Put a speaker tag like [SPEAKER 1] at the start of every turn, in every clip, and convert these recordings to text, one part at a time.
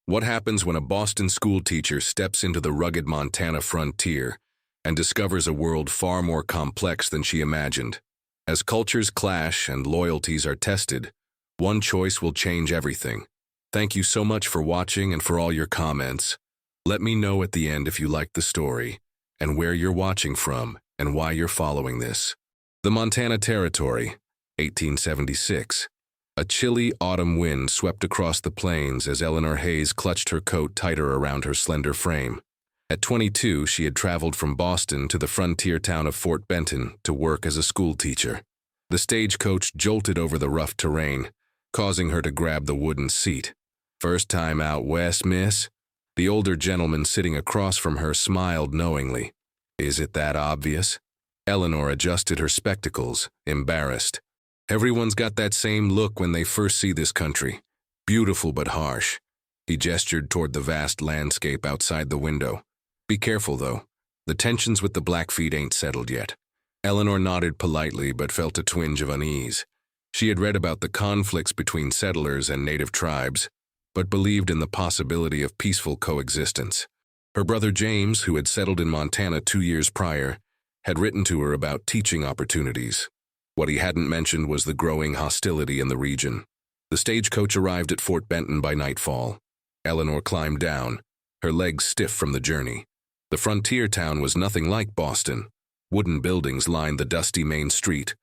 [SPEAKER 1] What happens when a Boston schoolteacher steps into the rugged Montana frontier and discovers a world far more complex than she imagined? As cultures clash and loyalties are tested, one choice will change everything. Thank you so much for watching and for all your comments. Let me know at the end if you liked the story, and where you're watching from, and why you're following this. The Montana Territory, 1876. A chilly autumn wind swept across the plains as Eleanor Hayes clutched her coat tighter around her slender frame. At 22, she had traveled from Boston to the frontier town of Fort Benton to work as a schoolteacher. The stagecoach jolted over the rough terrain, causing her to grab the wooden seat. "First time out west, miss?" The older gentleman sitting across from her smiled knowingly. "Is it that obvious?" Eleanor adjusted her spectacles, embarrassed. "Everyone's got that same look when they first see this country. Beautiful but harsh." He gestured toward the vast landscape outside the window. "Be careful, though. The tensions with the Blackfeet ain't settled yet." Eleanor nodded politely but felt a twinge of unease. She had read about the conflicts between settlers and native tribes, but believed in the possibility of peaceful coexistence. Her brother James, who had settled in Montana 2 years prior, had written to her about teaching opportunities. What he hadn't mentioned was the growing hostility in the region. The stagecoach arrived at Fort Benton by nightfall. Eleanor climbed down, her legs stiff from the journey. The frontier town was nothing like Boston. Wooden buildings lined the dusty main street,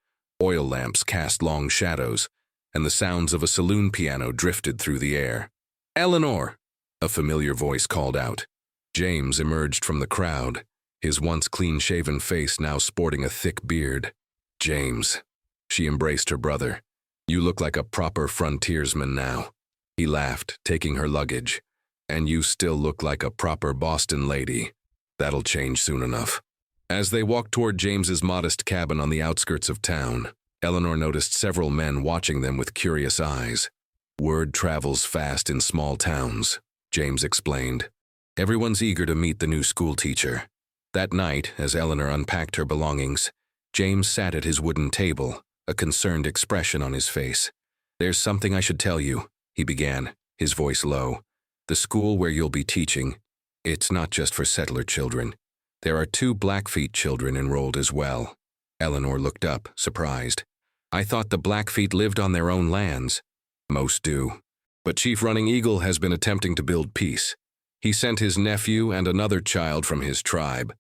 [SPEAKER 1] oil lamps cast long shadows, and the sounds of a saloon piano drifted through the air. "Eleanor!" a familiar voice called out. James emerged from the crowd, his once clean-shaven face now sporting a thick beard. "James." She embraced her brother. "You look like a proper frontiersman now." He laughed, taking her luggage. "And you still look like a proper Boston lady. That'll change soon enough." As they walked toward James's modest cabin on the outskirts of town, Eleanor noticed several men watching them with curious eyes. "Word travels fast in small towns," James explained. "Everyone's eager to meet the new schoolteacher." That night, as Eleanor unpacked her belongings, James sat at his wooden table, a concerned expression on his face. "There's something I should tell you," he began, his voice low. "The school where you'll be teaching, it's not just for settler children. There are 2 Blackfeet children enrolled as well." Eleanor looked up, surprised. "I thought the Blackfeet lived on their own lands." "Most do. But Chief Running Eagle has been attempting to build peace. He sent his nephew and another child from his tribe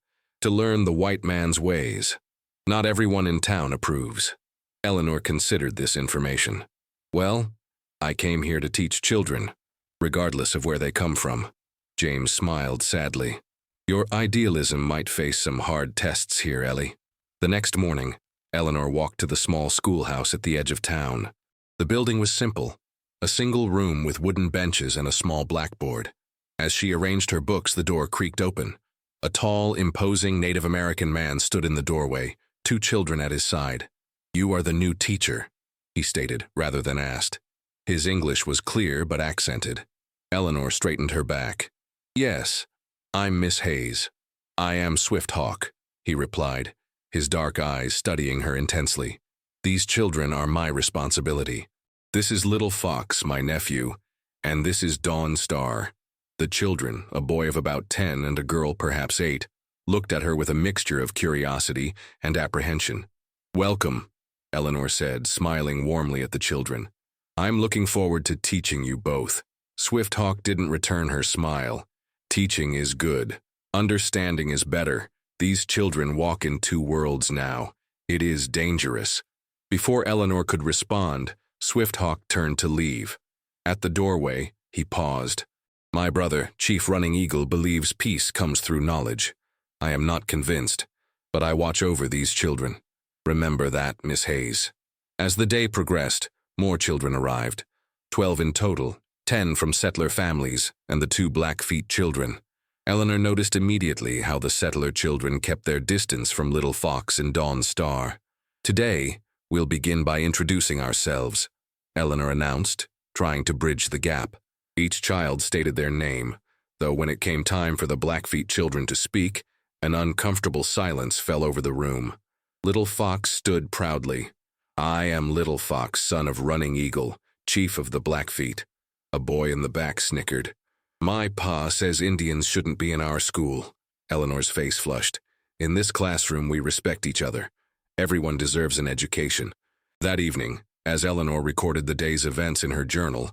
[SPEAKER 1] to learn the white man's ways. Not everyone in town approves." Eleanor considered this information. "Well, I came here to teach children, regardless of where they come from." James smiled sadly. "Your idealism might face some hard tests here, Ellie." The next morning, Eleanor walked to the small schoolhouse at the edge of town. The building was simple, a single room with wooden benches and a small blackboard. As she arranged her books, the door creaked open. A tall, imposing Native American man stood in the doorway, 2 children at his side. "You are the new teacher," he stated, rather than asked. His English was clear but accented. Eleanor straightened her back. "Yes, I'm Miss Hayes. I am Swift Hawk," he replied, his dark eyes studying her intensely. "These children are my responsibility. This is Little Fox, my nephew, and this is Dawn Star." The children, a boy of about 10 and a girl perhaps 8, looked at her with a mixture of curiosity and apprehension. "Welcome," Eleanor said, smiling warmly at the children. "I'm looking forward to teaching you both." Swift Hawk didn't return her smile. "Teaching is good. Understanding is better. These children walk in 2 worlds now. It is dangerous." Before Eleanor could respond, Swift Hawk turned to leave. At the doorway, he paused. "My brother, Chief Running Eagle, believes peace comes through knowledge. I am not convinced, but I watch over these children. Remember that, Miss Hayes." As the day progressed, more children arrived. 12 in total, 10 from settler families, and the 2 Blackfeet children. Eleanor noticed immediately how the settler children kept their distance from Little Fox and Dawn Star. "Today, we'll begin by introducing ourselves," Eleanor announced, trying to bridge the gap. Each child stated their name, though when it came time for the Blackfeet children to speak, an uncomfortable silence fell over the room. Little Fox stood proudly. "I am Little Fox, son of Running Eagle, chief of the Blackfeet." A boy in the back snickered. My pa says Indians shouldn't be in our school. Eleanor's face flushed. In this classroom, we respect each other. Everyone deserves an education. That evening, as Eleanor recorded the day's events in her journal,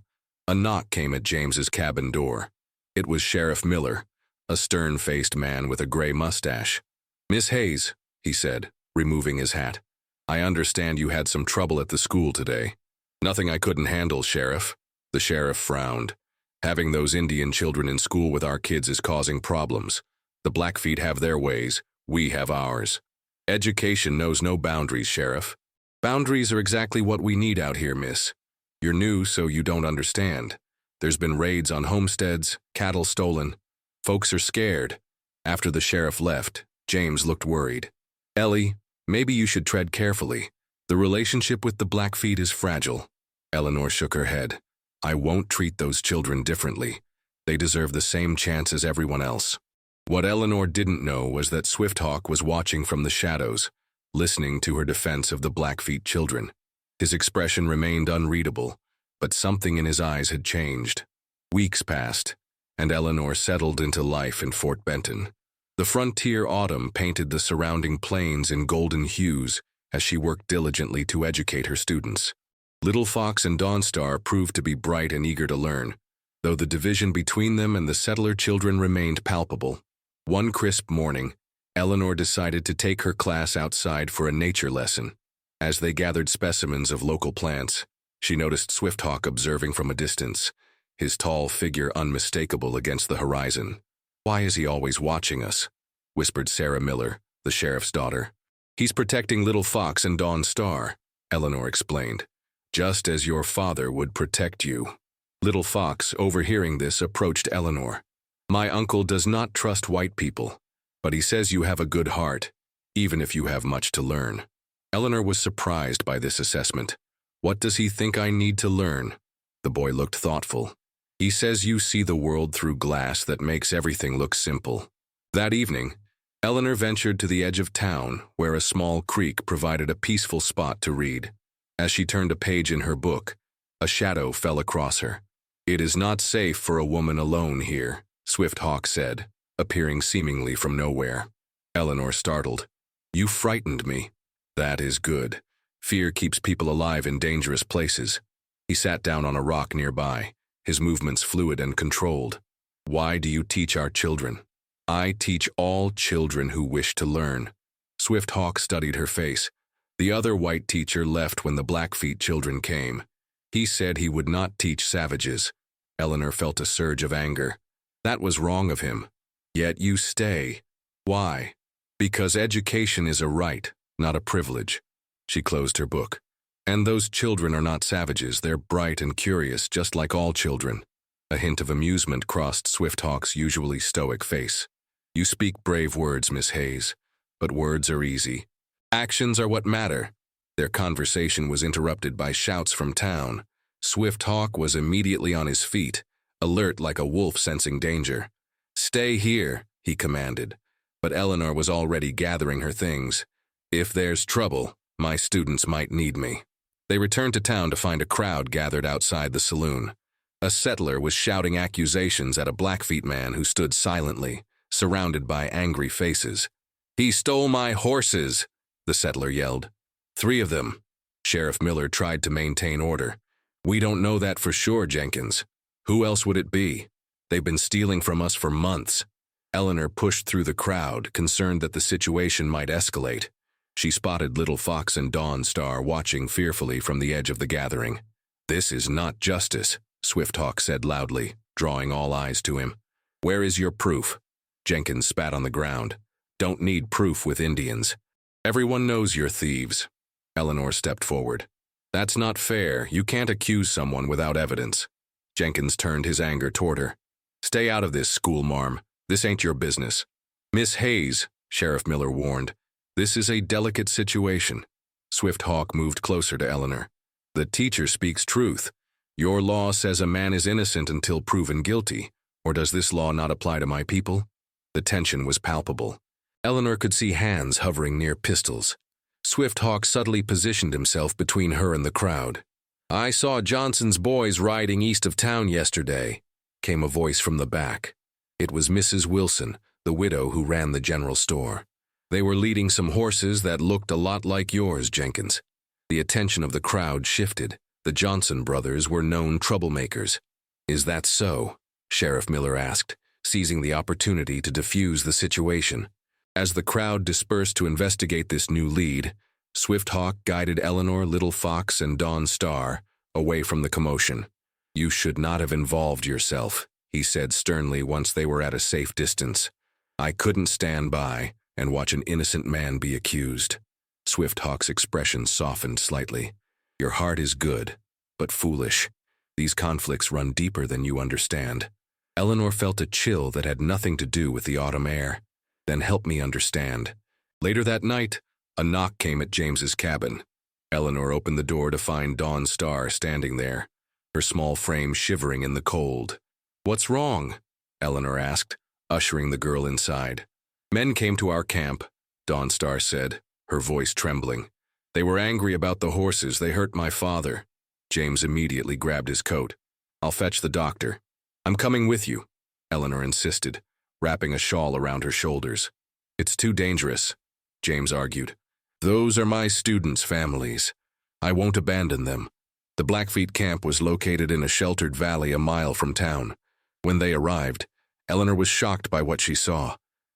[SPEAKER 1] a knock came at James's cabin door. It was Sheriff Miller, a stern-faced man with a gray mustache. "Miss Hayes," he said, removing his hat. "I understand you had some trouble at the school today." "Nothing I couldn't handle, Sheriff." The sheriff frowned. "Having those Indian children in school with our kids is causing problems. The Blackfeet have their ways, we have ours. Education knows no boundaries, Sheriff. Boundaries are exactly what we need out here, miss. You're new, so you don't understand. There's been raids on homesteads, cattle stolen. Folks are scared." After the sheriff left, James looked worried. "Ellie, maybe you should tread carefully. The relationship with the Blackfeet is fragile." Eleanor shook her head. "I won't treat those children differently. They deserve the same chance as everyone else." What Eleanor didn't know was that Swifthawk was watching from the shadows, listening to her defense of the Blackfeet children. His expression remained unreadable, but something in his eyes had changed. Weeks passed, and Eleanor settled into life in Fort Benton. The frontier autumn painted the surrounding plains in golden hues as she worked diligently to educate her students. Little Fox and Dawnstar proved to be bright and eager to learn, though the division between them and the settler children remained palpable. One crisp morning, Eleanor decided to take her class outside for a nature lesson. As they gathered specimens of local plants, she noticed Swifthawk observing from a distance, his tall figure unmistakable against the horizon. "Why is he always watching us?" whispered Sarah Miller, the sheriff's daughter. "He's protecting Little Fox and Dawnstar," Eleanor explained. "Just as your father would protect you." Little Fox, overhearing this, approached Eleanor. "My uncle does not trust white people, but he says you have a good heart, even if you have much to learn." Eleanor was surprised by this assessment. "What does he think I need to learn?" The boy looked thoughtful. "He says you see the world through glass that makes everything look simple." That evening, Eleanor ventured to the edge of town, where a small creek provided a peaceful spot to read. As she turned a page in her book, a shadow fell across her. "It is not safe for a woman alone here," Swifthawk said, appearing seemingly from nowhere. Eleanor startled. "You frightened me." "That is good. Fear keeps people alive in dangerous places." He sat down on a rock nearby, his movements fluid and controlled. "Why do you teach our children?" "I teach all children who wish to learn." Swifthawk studied her face. The other white teacher left when the Blackfeet children came. He said he would not teach savages. Eleanor felt a surge of anger. That was wrong of him. Yet you stay. Why? Because education is a right, not a privilege. She closed her book. "And those children are not savages. They're bright and curious, just like all children." A hint of amusement crossed Swifthawk's usually stoic face. "You speak brave words, Miss Hayes, but words are easy. Actions are what matter." Their conversation was interrupted by shouts from town. Swifthawk was immediately on his feet, alert like a wolf sensing danger. "Stay here," he commanded, but Eleanor was already gathering her things. "If there's trouble, my students might need me." They returned to town to find a crowd gathered outside the saloon. A settler was shouting accusations at a Blackfeet man who stood silently, surrounded by angry faces. "He stole my horses," the settler yelled. "3 of them." Sheriff Miller tried to maintain order. "We don't know that for sure, Jenkins. Who else would it be? They've been stealing from us for months." Eleanor pushed through the crowd, concerned that the situation might escalate. She spotted Little Fox and Dawnstar watching fearfully from the edge of the gathering. "This is not justice," Swifthawk said loudly, drawing all eyes to him. "Where is your proof?" Jenkins spat on the ground. "Don't need proof with Indians. Everyone knows you're thieves." Eleanor stepped forward. "That's not fair. You can't accuse someone without evidence." Jenkins turned his anger toward her. "Stay out of this, schoolmarm. This ain't your business." "Miss Hayes," Sheriff Miller warned, "this is a delicate situation." Swifthawk moved closer to Eleanor. "The teacher speaks truth. Your law says a man is innocent until proven guilty, or does this law not apply to my people?" The tension was palpable. Eleanor could see hands hovering near pistols. Swifthawk subtly positioned himself between her and the crowd. "I saw Johnson's boys riding east of town yesterday." came a voice from the back. It was Mrs. Wilson, the widow who ran the general store. They were leading some horses that looked a lot like yours, Jenkins. The attention of the crowd shifted. The Johnson brothers were known troublemakers. Is that so? Sheriff Miller asked, seizing the opportunity to defuse the situation. As the crowd dispersed to investigate this new lead, Swift Hawk guided Eleanor, Little Fox, and Dawn Star away from the commotion. You should not have involved yourself, he said sternly once they were at a safe distance. I couldn't stand by and watch an innocent man be accused. Swift Hawk's expression softened slightly. Your heart is good, but foolish. These conflicts run deeper than you understand. Eleanor felt a chill that had nothing to do with the autumn air. Then help me understand. Later that night, a knock came at James's cabin. Eleanor opened the door to find Dawn Star standing there, her small frame shivering in the cold. What's wrong? Eleanor asked, ushering the girl inside. Men came to our camp, Dawn Star said, her voice trembling. They were angry about the horses. They hurt my father. James immediately grabbed his coat. I'll fetch the doctor. I'm coming with you, Eleanor insisted, wrapping a shawl around her shoulders. It's too dangerous, James argued. Those are my students' families. I won't abandon them. The Blackfeet camp was located in a sheltered valley a mile from town. When they arrived, Eleanor was shocked by what she saw.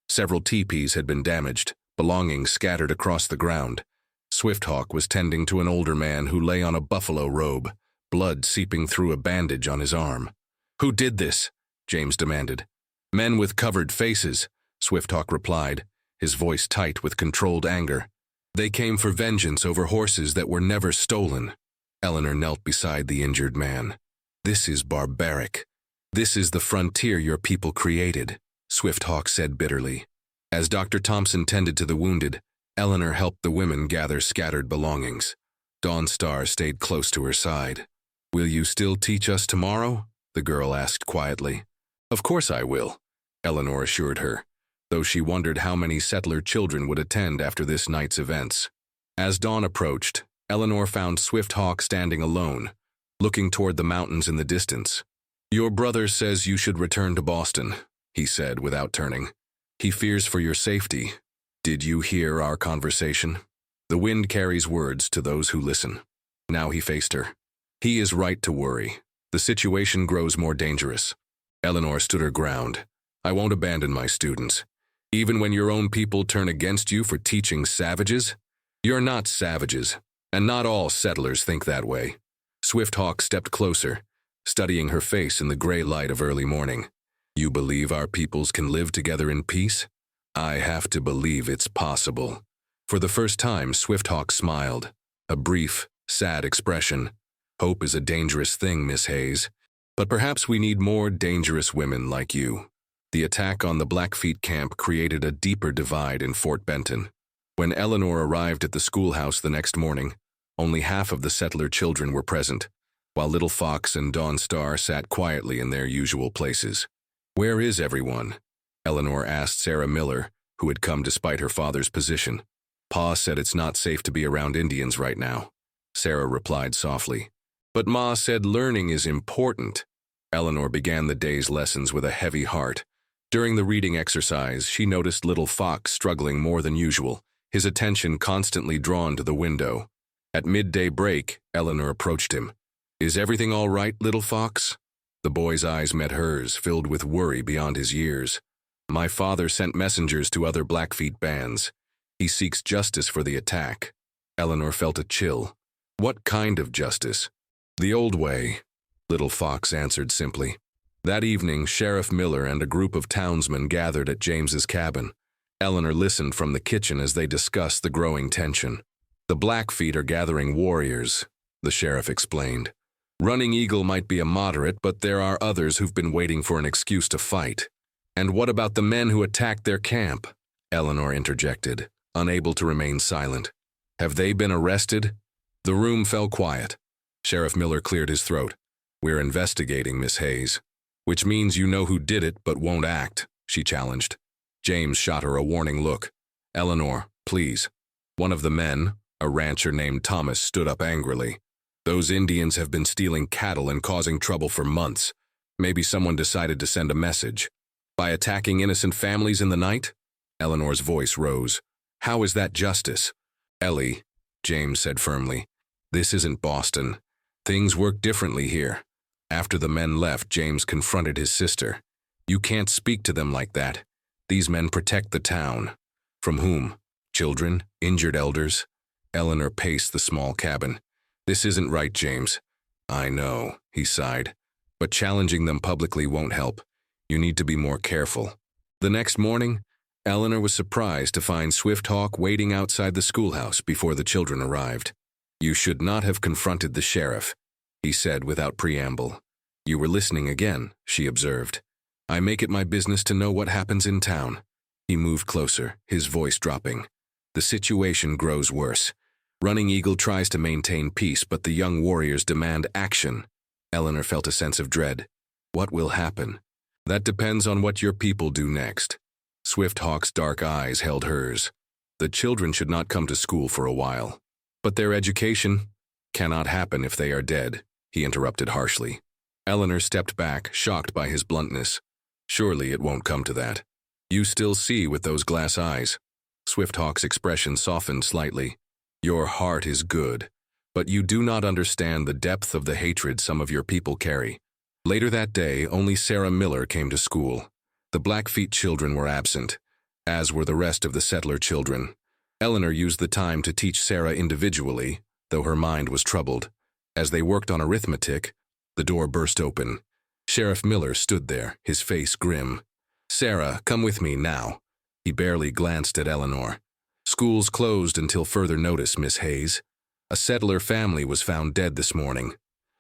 [SPEAKER 1] Several teepees had been damaged, belongings scattered across the ground. Swift Hawk was tending to an older man who lay on a buffalo robe, blood seeping through a bandage on his arm. Who did this? James demanded. Men with covered faces, Swift Hawk replied, his voice tight with controlled anger. They came for vengeance over horses that were never stolen. Eleanor knelt beside the injured man. This is barbaric. This is the frontier your people created, Swift Hawk said bitterly. As Dr. Thompson tended to the wounded, Eleanor helped the women gather scattered belongings. Dawn Star stayed close to her side. Will you still teach us tomorrow? The girl asked quietly. Of course I will, Eleanor assured her, though she wondered how many settler children would attend after this night's events. As dawn approached, Eleanor found Swift Hawk standing alone, looking toward the mountains in the distance. Your brother says you should return to Boston, he said without turning. He fears for your safety. Did you hear our conversation? The wind carries words to those who listen. Now he faced her. He is right to worry. The situation grows more dangerous. Eleanor stood her ground. I won't abandon my students. Even when your own people turn against you for teaching savages? You're not savages, and not all settlers think that way. Swift Hawk stepped closer, studying her face in the gray light of early morning. You believe our peoples can live together in peace? I have to believe it's possible. For the first time, Swift Hawk smiled, a brief, sad expression. Hope is a dangerous thing, Miss Hayes, but perhaps we need more dangerous women like you. The attack on the Blackfeet camp created a deeper divide in Fort Benton. When Eleanor arrived at the schoolhouse the next morning, only half of the settler children were present, while Little Fox and Dawn Star sat quietly in their usual places. Where is everyone? Eleanor asked Sarah Miller, who had come despite her father's position. Pa said it's not safe to be around Indians right now. Sarah replied softly. But Ma said learning is important. Eleanor began the day's lessons with a heavy heart. During the reading exercise, she noticed Little Fox struggling more than usual, his attention constantly drawn to the window. At midday break, Eleanor approached him. Is everything all right, Little Fox? The boy's eyes met hers, filled with worry beyond his years. My father sent messengers to other Blackfeet bands. He seeks justice for the attack. Eleanor felt a chill. What kind of justice? The old way, Little Fox answered simply. That evening, Sheriff Miller and a group of townsmen gathered at James's cabin. Eleanor listened from the kitchen as they discussed the growing tension. The Blackfeet are gathering warriors, the sheriff explained. Running Eagle might be a moderate, but there are others who've been waiting for an excuse to fight. And what about the men who attacked their camp? Eleanor interjected, unable to remain silent. Have they been arrested? The room fell quiet. Sheriff Miller cleared his throat. We're investigating, Miss Hayes. Which means you know who did it but won't act, she challenged. James shot her a warning look. Eleanor, please. One of the men, a rancher named Thomas, stood up angrily. Those Indians have been stealing cattle and causing trouble for months. Maybe someone decided to send a message. By attacking innocent families in the night? Eleanor's voice rose. How is that justice? Ellie, James said firmly, this isn't Boston. Things work differently here. After the men left, James confronted his sister. You can't speak to them like that. These men protect the town. From whom? Children? Injured elders? Eleanor paced the small cabin. This isn't right, James. I know, he sighed. But challenging them publicly won't help. You need to be more careful. The next morning, Eleanor was surprised to find Swifthawk waiting outside the schoolhouse before the children arrived. You should not have confronted the sheriff, he said without preamble. You were listening again, she observed. I make it my business to know what happens in town. He moved closer, his voice dropping. The situation grows worse. Running Eagle tries to maintain peace, but the young warriors demand action. Eleanor felt a sense of dread. What will happen? That depends on what your people do next. Swifthawk's dark eyes held hers. The children should not come to school for a while. But their education cannot happen if they are dead, he interrupted harshly. Eleanor stepped back, shocked by his bluntness. Surely it won't come to that. You still see with those glass eyes. Swifthawk's expression softened slightly. Your heart is good, but you do not understand the depth of the hatred some of your people carry. Later that day, only Sarah Miller came to school. The Blackfeet children were absent, as were the rest of the settler children. Eleanor used the time to teach Sarah individually, though her mind was troubled. As they worked on arithmetic, the door burst open. Sheriff Miller stood there, his face grim. Sarah, come with me now. He barely glanced at Eleanor. School's closed until further notice, Miss Hayes. A settler family was found dead this morning.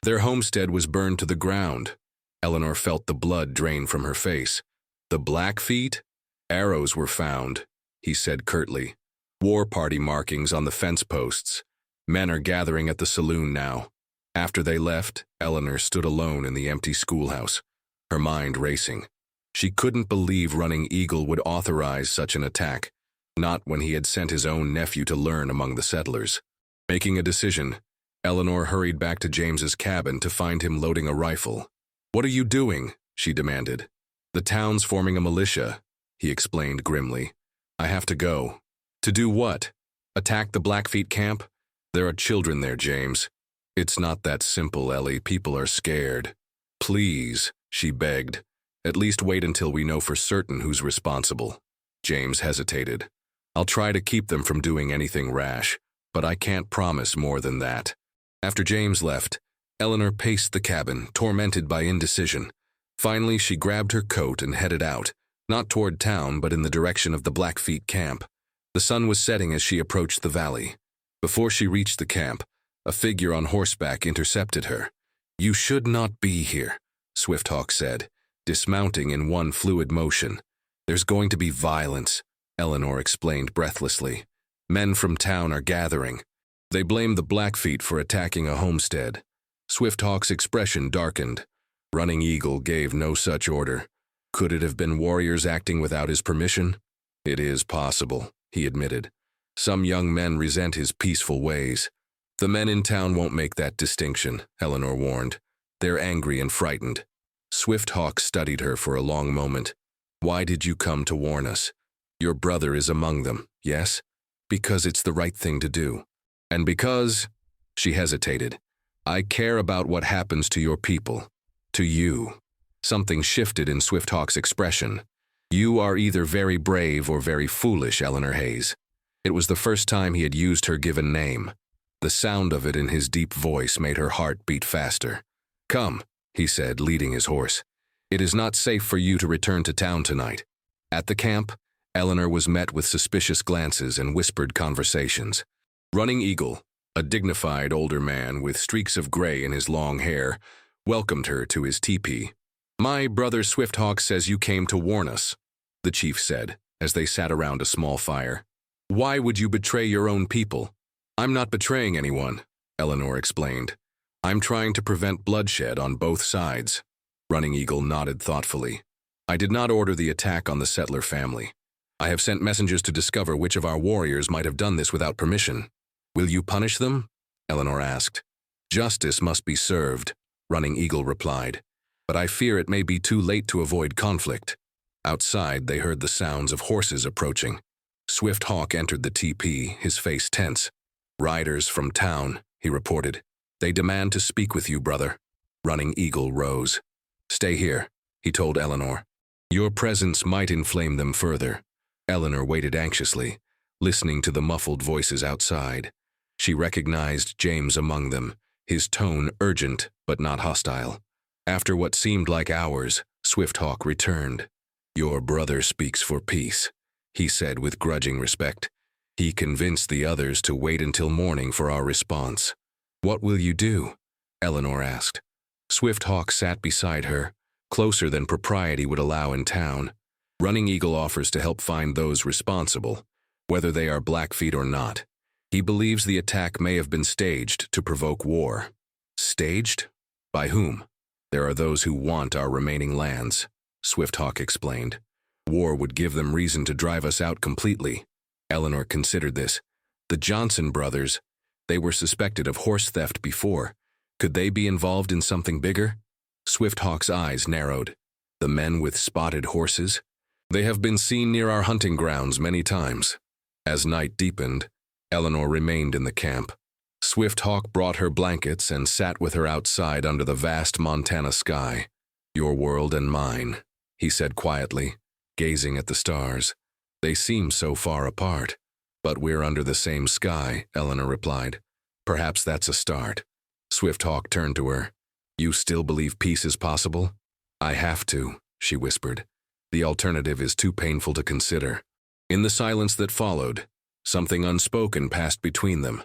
[SPEAKER 1] Their homestead was burned to the ground. Eleanor felt the blood drain from her face. The Blackfeet? Arrows were found, he said curtly. War party markings on the fence posts. Men are gathering at the saloon now. After they left, Eleanor stood alone in the empty schoolhouse, her mind racing. She couldn't believe Running Eagle would authorize such an attack, not when he had sent his own nephew to learn among the settlers. Making a decision, Eleanor hurried back to James's cabin to find him loading a rifle. What are you doing? She demanded. The town's forming a militia, he explained grimly. I have to go. To do what? Attack the Blackfeet camp? There are children there, James. It's not that simple, Ellie. People are scared. Please, she begged. At least wait until we know for certain who's responsible. James hesitated. I'll try to keep them from doing anything rash, but I can't promise more than that. After James left, Eleanor paced the cabin, tormented by indecision. Finally, she grabbed her coat and headed out, not toward town, but in the direction of the Blackfeet camp. The sun was setting as she approached the valley. Before she reached the camp, a figure on horseback intercepted her. You should not be here, Swifthawk said, dismounting in one fluid motion. There's going to be violence, Eleanor explained breathlessly. Men from town are gathering. They blamed the Blackfeet for attacking a homestead. Swifthawk's expression darkened. Running Eagle gave no such order. Could it have been warriors acting without his permission? It is possible, he admitted. Some young men resent his peaceful ways. The men in town won't make that distinction, Eleanor warned. They're angry and frightened. Swifthawk studied her for a long moment. Why did you come to warn us? Your brother is among them, yes? Because it's the right thing to do. And because, she hesitated, I care about what happens to your people. To you. Something shifted in Swifthawk's expression. You are either very brave or very foolish, Eleanor Hayes. It was the first time he had used her given name. The sound of it in his deep voice made her heart beat faster. Come, he said, leading his horse. It is not safe for you to return to town tonight. At the camp, Eleanor was met with suspicious glances and whispered conversations. Running Eagle, a dignified older man with streaks of gray in his long hair, welcomed her to his teepee. My brother Swifthawk says you came to warn us, the chief said, as they sat around a small fire. Why would you betray your own people? I'm not betraying anyone, Eleanor explained. I'm trying to prevent bloodshed on both sides. Running Eagle nodded thoughtfully. I did not order the attack on the settler family. I have sent messengers to discover which of our warriors might have done this without permission. Will you punish them? Eleanor asked. Justice must be served, Running Eagle replied. but I fear it may be too late to avoid conflict." Outside, they heard the sounds of horses approaching. Swift Hawk entered the teepee, his face tense. "Riders from town," he reported. "They demand to speak with you, brother." Running Eagle rose. "Stay here," he told Eleanor. "Your presence might inflame them further." Eleanor waited anxiously, listening to the muffled voices outside. She recognized James among them, his tone urgent but not hostile. After what seemed like hours, Swift Hawk returned. "Your brother speaks for peace," he said with grudging respect. "He convinced the others to wait until morning for our response." "What will you do?" Eleanor asked. Swift Hawk sat beside her, closer than propriety would allow in town. "Running Eagle offers to help find those responsible, whether they are Blackfeet or not. He believes the attack may have been staged to provoke war." "Staged? By whom?" "There are those who want our remaining lands," Swift Hawk explained. "War would give them reason to drive us out completely." Eleanor considered this. The Johnson brothers, they were suspected of horse theft before. Could they be involved in something bigger? Swift Hawk's eyes narrowed. "The men with spotted horses? They have been seen near our hunting grounds many times." As night deepened, Eleanor remained in the camp. Swift Hawk brought her blankets and sat with her outside under the vast Montana sky. "Your world and mine," he said quietly, gazing at the stars. "They seem so far apart." "But we're under the same sky," Eleanor replied. "Perhaps that's a start." Swift Hawk turned to her. "You still believe peace is possible?" "I have to," she whispered. "The alternative is too painful to consider." In the silence that followed, something unspoken passed between them,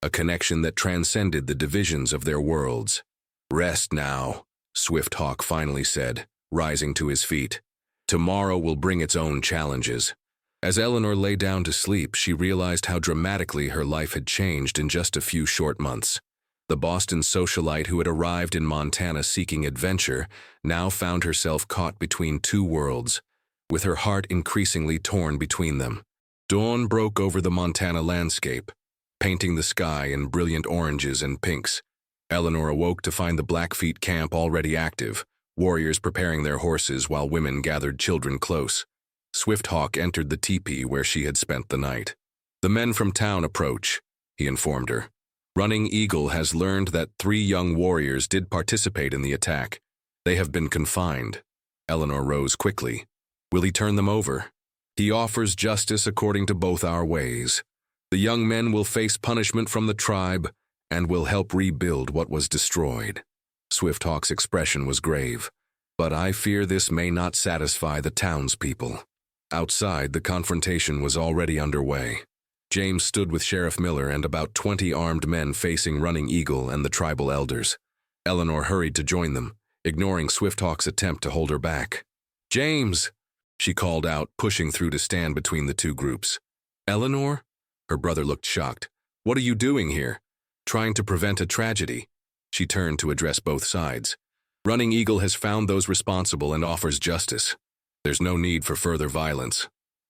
[SPEAKER 1] a connection that transcended the divisions of their worlds. "Rest now," Swift Hawk finally said, rising to his feet. "Tomorrow will bring its own challenges." As Eleanor lay down to sleep, she realized how dramatically her life had changed in just a few short months. The Boston socialite who had arrived in Montana seeking adventure now found herself caught between two worlds, with her heart increasingly torn between them. Dawn broke over the Montana landscape, painting the sky in brilliant oranges and pinks. Eleanor awoke to find the Blackfeet camp already active, warriors preparing their horses while women gathered children close. Swift Hawk entered the teepee where she had spent the night. "The men from town approach," he informed her. "Running Eagle has learned that 3 young warriors did participate in the attack. They have been confined." Eleanor rose quickly. "Will he turn them over?" "He offers justice according to both our ways. The young men will face punishment from the tribe and will help rebuild what was destroyed." Swift Hawk's expression was grave. "But I fear this may not satisfy the townspeople." Outside, the confrontation was already underway. James stood with Sheriff Miller and about 20 armed men facing Running Eagle and the tribal elders. Eleanor hurried to join them, ignoring Swift Hawk's attempt to hold her back. "James!" she called out, pushing through to stand between the two groups. "Eleanor?" Her brother looked shocked. "What are you doing here?" "Trying to prevent a tragedy." She turned to address both sides. "Running Eagle has found those responsible and offers justice. There's no need for further violence."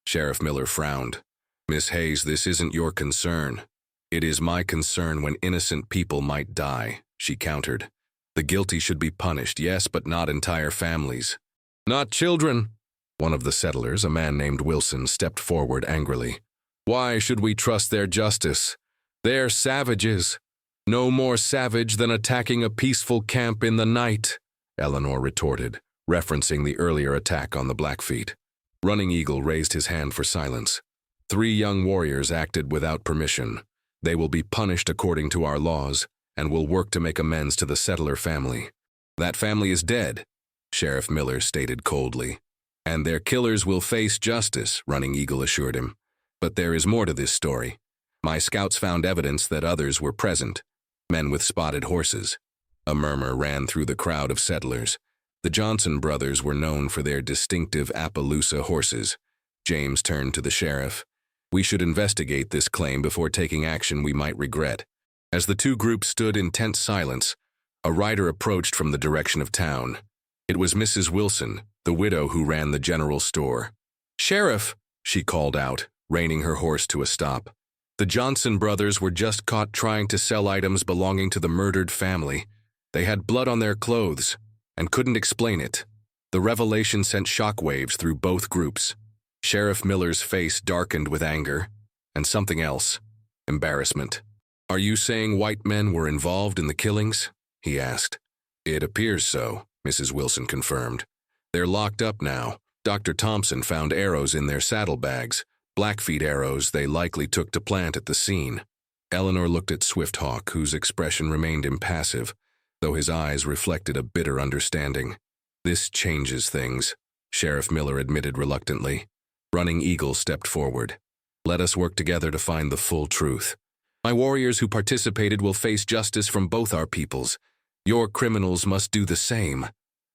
[SPEAKER 1] Sheriff Miller frowned. "Miss Hayes, this isn't your concern." "It is my concern when innocent people might die," she countered. "The guilty should be punished, yes, but not entire families." "Not children." One of the settlers, a man named Wilson, stepped forward angrily. "Why should we trust their justice? They're savages. No more savage than attacking a peaceful camp in the night," Eleanor retorted, referencing the earlier attack on the Blackfeet. Running Eagle raised his hand for silence. 3 young warriors acted without permission. They will be punished according to our laws, and will work to make amends to the settler family. "That family is dead," Sheriff Miller stated coldly. "And their killers will face justice," Running Eagle assured him. "But there is more to this story. My scouts found evidence that others were present, men with spotted horses." A murmur ran through the crowd of settlers. The Johnson brothers were known for their distinctive Appaloosa horses. James turned to the sheriff. "We should investigate this claim before taking action we might regret." As the two groups stood in tense silence, a rider approached from the direction of town. It was Mrs. Wilson, the widow who ran the general store. "Sheriff," she called out, reining her horse to a stop. "The Johnson brothers were just caught trying to sell items belonging to the murdered family. They had blood on their clothes." and couldn't explain it. The revelation sent shockwaves through both groups. Sheriff Miller's face darkened with anger, and something else, embarrassment. "Are you saying white men were involved in the killings?" he asked. "It appears so," Mrs. Wilson confirmed. "They're locked up now. Dr. Thompson found arrows in their saddlebags, Blackfeet arrows they likely took to plant at the scene." Eleanor looked at Swifthawk, whose expression remained impassive, though his eyes reflected a bitter understanding. "This changes things," Sheriff Miller admitted reluctantly. Running Eagle stepped forward. "Let us work together to find the full truth. My warriors who participated will face justice from both our peoples. Your criminals must do the same."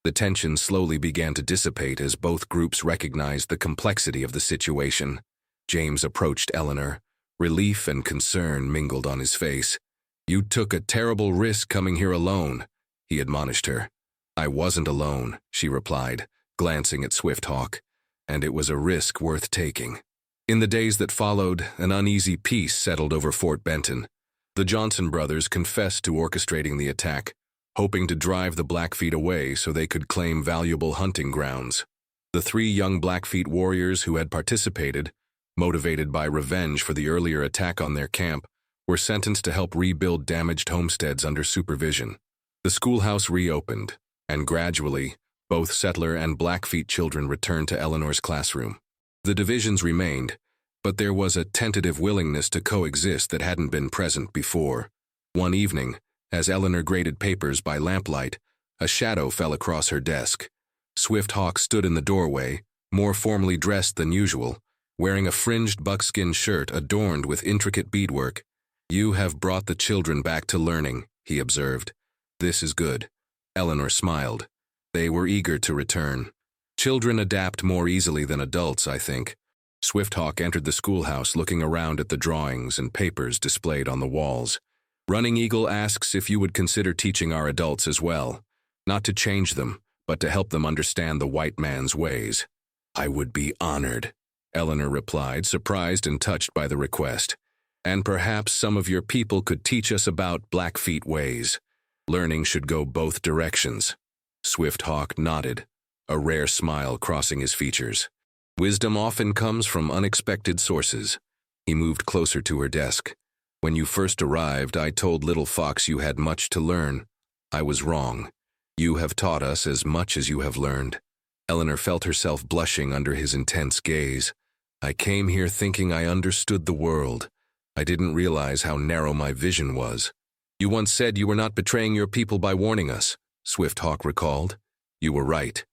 [SPEAKER 1] The tension slowly began to dissipate as both groups recognized the complexity of the situation. James approached Eleanor. Relief and concern mingled on his face. "You took a terrible risk coming here alone," he admonished her. "I wasn't alone," she replied, glancing at Swifthawk, "and it was a risk worth taking." In the days that followed, an uneasy peace settled over Fort Benton. The Johnson brothers confessed to orchestrating the attack, hoping to drive the Blackfeet away so they could claim valuable hunting grounds. The 3 young Blackfeet warriors who had participated, motivated by revenge for the earlier attack on their camp, were sentenced to help rebuild damaged homesteads under supervision. The schoolhouse reopened, and gradually, both settler and Blackfeet children returned to Eleanor's classroom. The divisions remained, but there was a tentative willingness to coexist that hadn't been present before. One evening, as Eleanor graded papers by lamplight, a shadow fell across her desk. Swifthawk stood in the doorway, more formally dressed than usual, wearing a fringed buckskin shirt adorned with intricate beadwork. "You have brought the children back to learning," he observed. "This is good." Eleanor smiled. They were eager to return. "Children adapt more easily than adults, I think." Swifthawk entered the schoolhouse looking around at the drawings and papers displayed on the walls. "Running Eagle asks if you would consider teaching our adults as well, not to change them, but to help them understand the white man's ways." "I would be honored," Eleanor replied, surprised and touched by the request. "And perhaps some of your people could teach us about Blackfeet ways. Learning should go both directions." Swifthawk nodded, a rare smile crossing his features. "Wisdom often comes from unexpected sources." He moved closer to her desk. "When you first arrived, I told Little Fox you had much to learn. I was wrong. You have taught us as much as you have learned." Eleanor felt herself blushing under his intense gaze. "I came here thinking I understood the world. I didn't realize how narrow my vision was." "You once said you were not betraying your people by warning us," Swifthawk recalled. "You were right.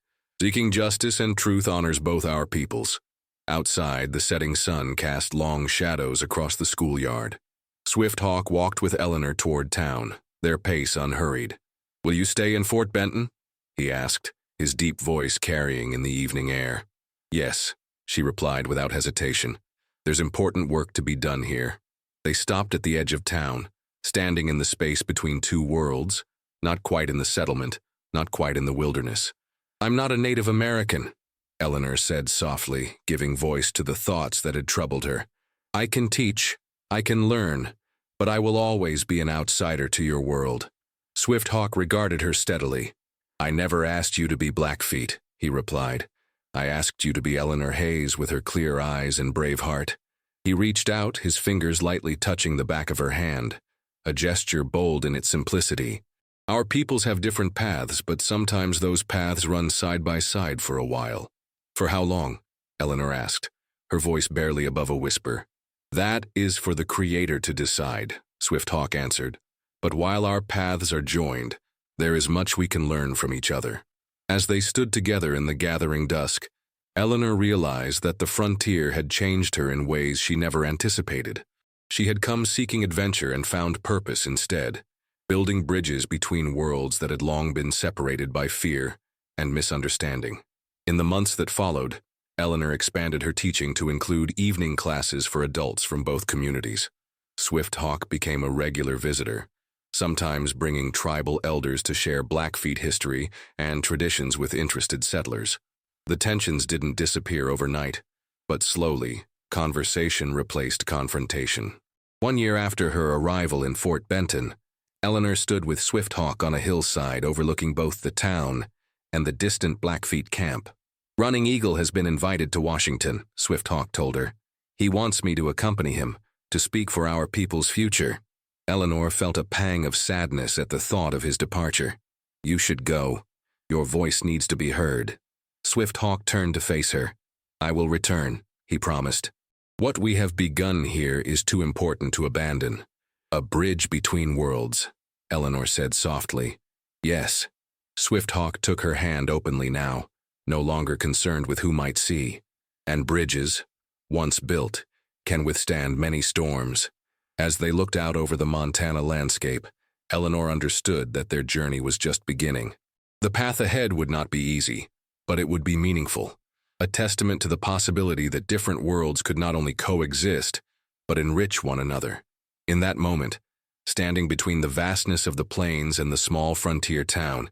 [SPEAKER 1] Seeking justice and truth honors both our peoples." Outside, the setting sun cast long shadows across the schoolyard. Swifthawk walked with Eleanor toward town, their pace unhurried. "Will you stay in Fort Benton?" he asked, his deep voice carrying in the evening air. "Yes," she replied without hesitation. "There's important work to be done here." They stopped at the edge of town, standing in the space between 2 worlds, not quite in the settlement, not quite in the wilderness. "I'm not a Native American," Eleanor said softly, giving voice to the thoughts that had troubled her. "I can teach, I can learn, but I will always be an outsider to your world." Swifthawk regarded her steadily. "I never asked you to be Blackfeet," he replied. "I asked you to be Eleanor Hayes with her clear eyes and brave heart." He reached out, his fingers lightly touching the back of her hand, a gesture bold in its simplicity. "Our peoples have different paths, but sometimes those paths run side by side for a while." "For how long?" Eleanor asked, her voice barely above a whisper. "That is for the Creator to decide," Swifthawk answered. "But while our paths are joined, there is much we can learn from each other." As they stood together in the gathering dusk, Eleanor realized that the frontier had changed her in ways she never anticipated. She had come seeking adventure and found purpose instead, building bridges between worlds that had long been separated by fear and misunderstanding. In the months that followed, Eleanor expanded her teaching to include evening classes for adults from both communities. Swifthawk became a regular visitor, sometimes bringing tribal elders to share Blackfeet history and traditions with interested settlers. The tensions didn't disappear overnight, but slowly, conversation replaced confrontation. One year after her arrival in Fort Benton, Eleanor stood with Swifthawk on a hillside overlooking both the town and the distant Blackfeet camp. Running Eagle has been invited to Washington, Swifthawk told her. He wants me to accompany him, to speak for our people's future. Eleanor felt a pang of sadness at the thought of his departure. You should go. Your voice needs to be heard. Swifthawk turned to face her. I will return, he promised. What we have begun here is too important to abandon. A bridge between worlds, Eleanor said softly. Yes. Swifthawk took her hand openly now, no longer concerned with who might see. And bridges, once built, can withstand many storms. As they looked out over the Montana landscape, Eleanor understood that their journey was just beginning. The path ahead would not be easy, but it would be meaningful, a testament to the possibility that different worlds could not only coexist, but enrich one another. In that moment, standing between the vastness of the plains and the small frontier town,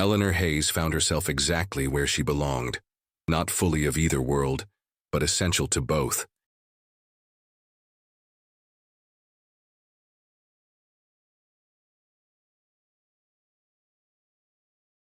[SPEAKER 1] Eleanor Hayes found herself exactly where she belonged, not fully of either world, but essential to both.